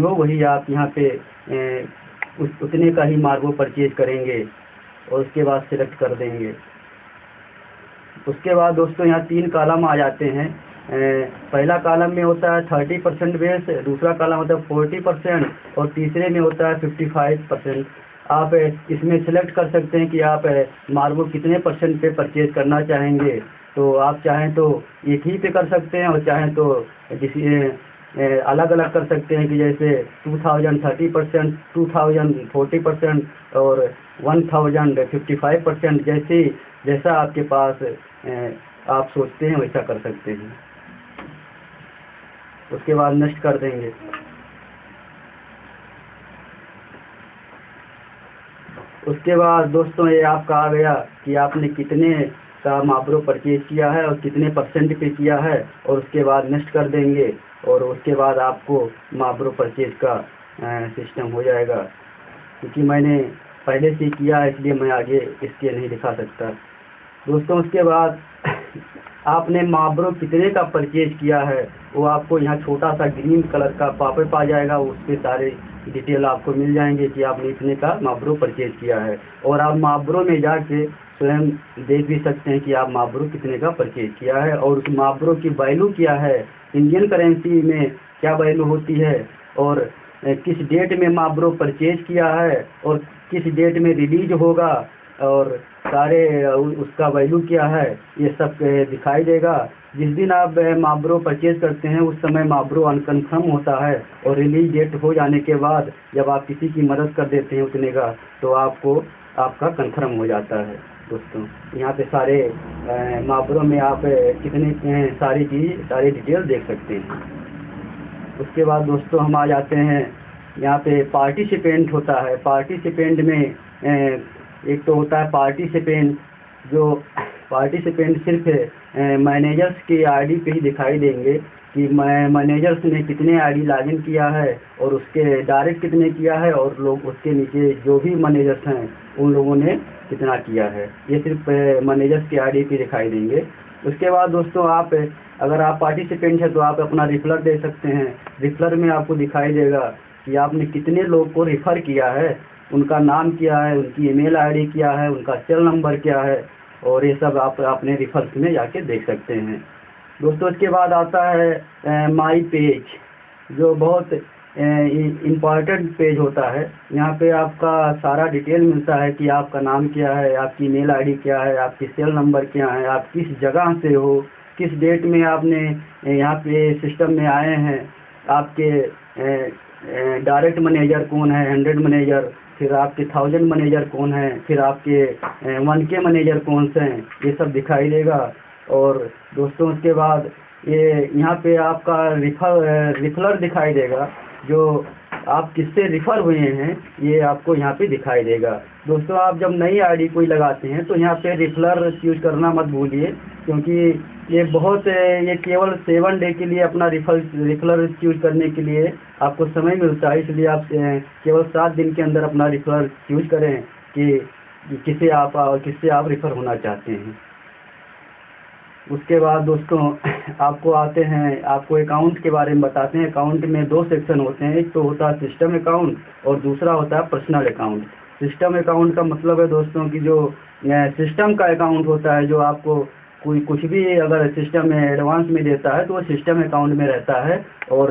हो वही आप यहाँ पे उतने का ही मार्बल परचेज करेंगे और उसके बाद सिलेक्ट कर देंगे। उसके बाद दोस्तों यहाँ 3 कॉलम आ जाते हैं। पहला कॉलम में होता है 30% बेस, दूसरा कॉलम होता है 40% और तीसरे में होता है 55%। आप इसमें सेलेक्ट कर सकते हैं कि आप मार्बल कितने परसेंट पे परचेज करना चाहेंगे। तो आप चाहें तो एक ही पे कर सकते हैं और चाहें तो अलग अलग कर सकते हैं कि जैसे 2000 30%, 2000 40% और 1000 55%। जैसा आपके पास आप सोचते हैं वैसा कर सकते हैं। उसके बाद नेक्स्ट कर देंगे। उसके बाद दोस्तों ये आपका आ गया कि आपने कितने का मार्बल परचेज किया है और कितने परसेंट पे किया है, और उसके बाद नेक्स्ट कर देंगे और उसके बाद आपको मार्बल परचेज का सिस्टम हो जाएगा। क्योंकि मैंने पहले से किया है इसलिए मैं आगे इसके नहीं दिखा सकता दोस्तों। उसके बाद आपने मार्बल कितने का परचेज किया है वो आपको यहाँ छोटा सा ग्रीन कलर का पॉपअप आ जाएगा, उस पर सारे डिटेल आपको मिल जाएंगे कि आपने इतने का मार्बल परचेज किया है। और आप मार्बल में जाके स्वयं देख भी सकते हैं कि आप मार्बल कितने का परचेज किया है और उस मार्बल की वैल्यू क्या है, इंडियन करेंसी में क्या वैल्यू होती है, और किस डेट में मार्बल परचेज किया है और किस डेट में रिलीज होगा, और सारे उसका वैल्यू क्या है, ये सब दिखाई देगा। जिस दिन आप मार्बल परचेज करते हैं उस समय मार्बल अनकन्फर्म होता है और रिलीज डेट हो जाने के बाद जब आप किसी की मदद कर देते हैं उतने का तो आपको आपका कन्फर्म हो जाता है दोस्तों। यहाँ पे सारे मार्बल में आप कितने सारी डिटेल देख सकते हैं। उसके बाद दोस्तों हम आ जाते हैं यहाँ पे पार्टिसिपेंट होता है। पार्टिसिपेंट में एक तो होता है पार्टिसिपेंट, जो पार्टिसिपेंट सिर्फ मैनेजर्स की आईडी पे ही दिखाई देंगे कि मैनेजर्स ने कितने आईडी लॉगिन किया है और उसके डायरेक्ट कितने किया है, और लोग उसके नीचे जो भी मैनेजर्स हैं उन लोगों ने कितना किया है, ये सिर्फ मैनेजर्स की आईडी पे दिखाई देंगे। उसके बाद दोस्तों आप अगर आप पार्टिसिपेंट हैं तो आप अपना रिफलर दे सकते हैं। रिफलर में आपको दिखाई देगा कि आपने कितने लोग को रिफ़र किया है, उनका नाम क्या है, उनकी ईमेल आईडी क्या है, उनका सेल नंबर क्या है, और ये सब आप अपने रिफर्स में जाके देख सकते हैं दोस्तों। इसके बाद आता है माई पेज, जो बहुत इम्पॉर्टेंट पेज होता है। यहाँ पे आपका सारा डिटेल मिलता है कि आपका नाम क्या है, आपकी ईमेल आईडी क्या है, आपकी सेल नंबर क्या है, आप किस जगह से हो, किस डेट में आपने यहाँ पे सिस्टम में आए हैं, आपके डायरेक्ट मैनेजर कौन है, 100 मैनेजर, फिर आपके 1000 मैनेजर कौन है, फिर आपके 1K मैनेजर कौन से हैं, ये सब दिखाई देगा। और दोस्तों उसके बाद ये यहाँ पे आपका रिफलर दिखाई देगा, जो आप किससे रिफ़र हुए हैं ये आपको यहाँ पे दिखाई देगा दोस्तों। आप जब नई आईडी कोई लगाते हैं तो यहाँ पे रिफलर यूज करना मत भूलिए, क्योंकि ये केवल 7 डे के लिए अपना रिफलर यूज करने के लिए आपको समय मिलता है, इसलिए आप केवल 7 दिन के अंदर अपना रिफलर यूज करें कि किससे आप रिफ़र होना चाहते हैं। उसके बाद दोस्तों आपको अकाउंट के बारे में बताते हैं। अकाउंट में 2 सेक्शन होते हैं, एक तो होता है सिस्टम अकाउंट और दूसरा होता है पर्सनल अकाउंट। सिस्टम अकाउंट का मतलब है दोस्तों कि जो सिस्टम का अकाउंट होता है, जो आपको कोई कुछ भी अगर सिस्टम में एडवांस में देता है तो वो सिस्टम अकाउंट में रहता है, और